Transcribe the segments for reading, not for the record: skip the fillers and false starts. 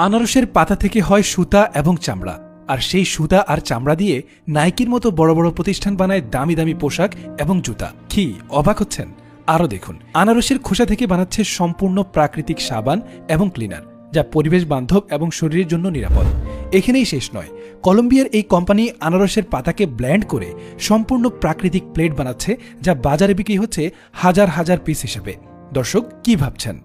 আনারসের পাতা থেকে হয় সুতা এবং চামড়া, আর সেই সুতা আর চামড়া দিয়ে নাইকির মতো বড় বড় প্রতিষ্ঠান বানায় দামি দামি পোশাক এবং জুতা। কি অবাক হচ্ছেন? আরও দেখুন, আনারসের খোসা থেকে বানাচ্ছে সম্পূর্ণ প্রাকৃতিক সাবান এবং ক্লিনার, যা পরিবেশ বান্ধব এবং শরীরের জন্য নিরাপদ। এখানেই শেষ নয়, কলম্বিয়ার এই কোম্পানি আনারসের পাতাকে ব্লেন্ড করে সম্পূর্ণ প্রাকৃতিক প্লেট বানাচ্ছে, যা বাজারে বিক্রি হচ্ছে হাজার হাজার পিস হিসেবে। দর্শক, কি ভাবছেন?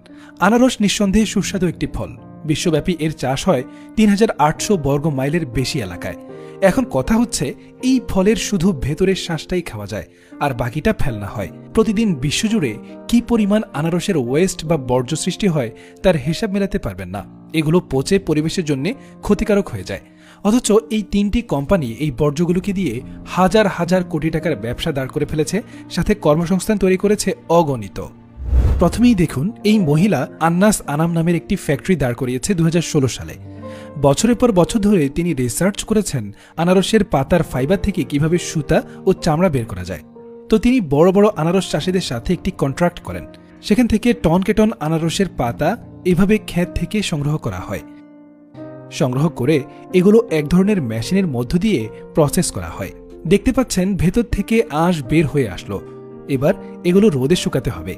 আনারস নিঃসন্দেহে সুস্বাদু একটি ফল। বিশ্বব্যাপী এর চাষ হয় ৩,৮০০ বর্গ মাইলের বেশি এলাকায়। এখন কথা হচ্ছে, এই ফলের শুধু ভেতরের শ্বাসটাই খাওয়া যায় আর বাকিটা ফেলনা হয়। প্রতিদিন বিশ্বজুড়ে কি পরিমাণ আনারসের ওয়েস্ট বা বর্জ্য সৃষ্টি হয় তার হিসাব মেলাতে পারবেন না। এগুলো পচে পরিবেশের জন্য ক্ষতিকারক হয়ে যায়। অথচ এই ৩টি কোম্পানি এই বর্জ্যগুলোকে দিয়ে হাজার হাজার কোটি টাকার ব্যবসা দাঁড় করে ফেলেছে, সাথে কর্মসংস্থান তৈরি করেছে অগণিত। প্রথমেই দেখুন, এই মহিলা আন্নাস আনাম নামের একটি ফ্যাক্টরি দাঁড় করিয়েছে ২০১৬ সালে। বছরের পর বছর ধরে তিনি রিসার্চ করেছেন আনারসের পাতার ফাইবার থেকে কিভাবে সুতা ও চামড়া বের করা যায়। তো তিনি বড় বড় আনারস চাষিদের সাথে একটি কন্ট্রাক্ট করেন। সেখান থেকে টন কে টন আনারসের পাতা এভাবে ক্ষেত থেকে সংগ্রহ করা হয়। সংগ্রহ করে এগুলো এক ধরনের মেশিনের মধ্য দিয়ে প্রসেস করা হয়। দেখতে পাচ্ছেন, ভেতর থেকে আঁশ বের হয়ে আসলো। এবার এগুলো রোদে শুকাতে হবে।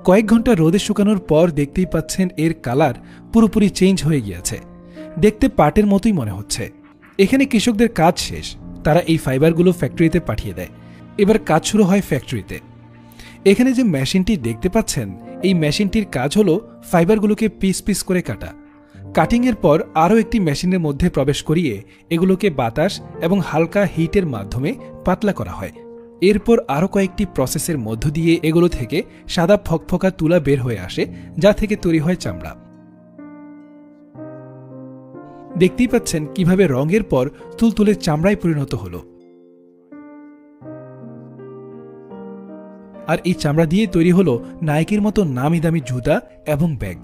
কয়েক ঘন্টা রোদে শুকানোর পর দেখতেই পাচ্ছেন এর কালার পুরোপুরি চেঞ্জ হয়ে গিয়েছে। দেখতে পাটের মতোই মনে হচ্ছে। এখানে কৃষকদের কাজ শেষ। তারা এই ফাইবারগুলো ফ্যাক্টরিতে পাঠিয়ে দেয়। এবার কাজ শুরু হয় ফ্যাক্টরিতে। এখানে যে মেশিনটি দেখতে পাচ্ছেন, এই মেশিনটির কাজ হলো ফাইবারগুলোকে পিস পিস করে কাটা। কাটিংয়ের পর আরও একটি মেশিনের মধ্যে প্রবেশ করিয়ে এগুলোকে বাতাস এবং হালকা হিটের মাধ্যমে পাতলা করা হয়। এরপর আরও কয়েকটি প্রসেসের মধ্য দিয়ে এগুলো থেকে সাদা ফকফকা তুলা বের হয়ে আসে, যা থেকে তৈরি হয় চামড়া। দেখতেই পাচ্ছেন কিভাবে রঙের পর তুলতুলে চামড়ায় পরিণত হলো। আর এই চামড়া দিয়ে তৈরি হলো নাইকির মতো নামি দামি জুতা এবং ব্যাগ।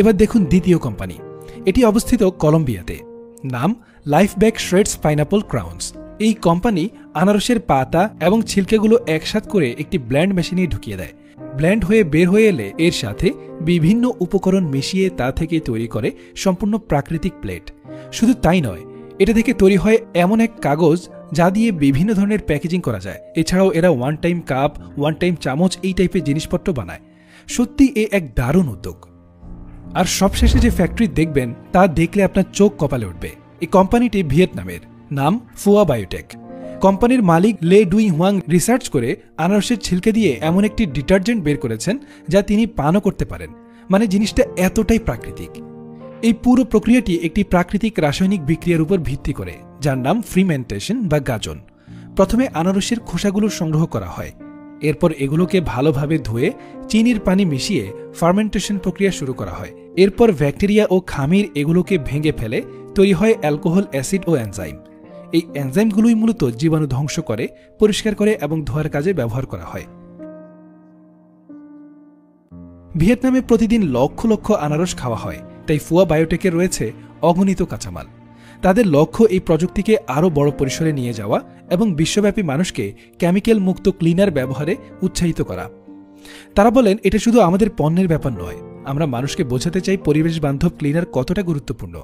এবার দেখুন দ্বিতীয় কোম্পানি। এটি অবস্থিত কলম্বিয়াতে। নাম লাইফ ব্যাগ শ্রেডস পাইনাপল ক্রাউন্স। এই কোম্পানি আনারসের পাতা এবং ছিলকেগুলো একসাথে করে একটি ব্লেন্ড মেশিনে ঢুকিয়ে দেয়। ব্লেন্ড হয়ে বের হয়ে এলে এর সাথে বিভিন্ন উপকরণ মিশিয়ে তা থেকে তৈরি করে সম্পূর্ণ প্রাকৃতিক প্লেট। শুধু তাই নয়, এটা থেকে তৈরি হয় এমন এক কাগজ যা দিয়ে বিভিন্ন ধরনের প্যাকেজিং করা যায়। এছাড়াও এরা one time cup, one time চামচ এই টাইপের জিনিসপত্র বানায়। সত্যি এ এক দারুণ উদ্যোগ। আর সবশেষে যে ফ্যাক্টরি দেখবেন, তা দেখলে আপনার চোখ কপালে উঠবে। এই কোম্পানিটি ভিয়েতনামের। নাম ফুয়া বায়োটেক। কোম্পানির মালিক লে ডুই হুয়াং রিসার্চ করে আনারসের ছিলকে দিয়ে এমন একটি ডিটারজেন্ট বের করেছেন যা তিনি পানও করতে পারেন। মানে জিনিসটা এতটাই প্রাকৃতিক। এই পুরো প্রক্রিয়াটি একটি প্রাকৃতিক রাসায়নিক বিক্রিয়ার উপর ভিত্তি করে, যার নাম ফ্রিমেন্টেশন বা গাজন। প্রথমে আনারসের খোসাগুলো সংগ্রহ করা হয়। এরপর এগুলোকে ভালোভাবে ধুয়ে চিনির পানি মিশিয়ে ফার্মেন্টেশন প্রক্রিয়া শুরু করা হয়। এরপর ব্যাকটেরিয়া ও খামির এগুলোকে ভেঙে ফেলে তৈরি হয় অ্যালকোহল, অ্যাসিড ও এনজাইম। এই এনজাইমগুলোই মূলত জীবাণু ধ্বংস করে, পরিষ্কার করে এবং ধোয়ার কাজে ব্যবহার করা হয়। ভিয়েতনামে প্রতিদিন লক্ষ লক্ষ আনারস খাওয়া হয়, তাই ফুয়া বায়োটেকের রয়েছে অগণিত কাঁচামাল। তাদের লক্ষ্য এই প্রযুক্তিকে আরও বড় পরিসরে নিয়ে যাওয়া এবং বিশ্বব্যাপী মানুষকে কেমিক্যাল মুক্ত ক্লিনার ব্যবহারে উৎসাহিত করা। তারা বলেন, এটা শুধু আমাদের পণ্যের ব্যাপার নয়, আমরা মানুষকে বোঝাতে চাই পরিবেশ বান্ধব ক্লিনার কতটা গুরুত্বপূর্ণ।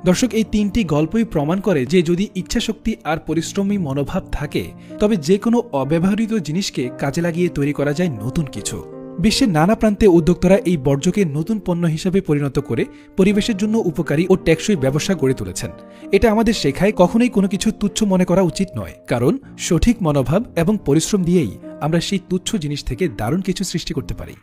দর্শক, এই 3টি গল্পই প্রমাণ করে যে যদি ইচ্ছাশক্তি আর পরিশ্রমী মনোভাব থাকে, তবে যে কোনো অব্যবহৃত জিনিসকে কাজে লাগিয়ে তৈরি করা যায় নতুন কিছু। বিশ্বের নানা প্রান্তে উদ্যোক্তারা এই বর্জ্যকে নতুন পণ্য হিসেবে পরিণত করে পরিবেশের জন্য উপকারী ও টেকসই ব্যবসা গড়ে তুলেছেন। এটা আমাদের শেখায় কখনোই কোনো কিছু তুচ্ছ মনে করা উচিত নয়, কারণ সঠিক মনোভাব এবং পরিশ্রম দিয়েই আমরা সেই তুচ্ছ জিনিস থেকে দারুণ কিছু সৃষ্টি করতে পারি।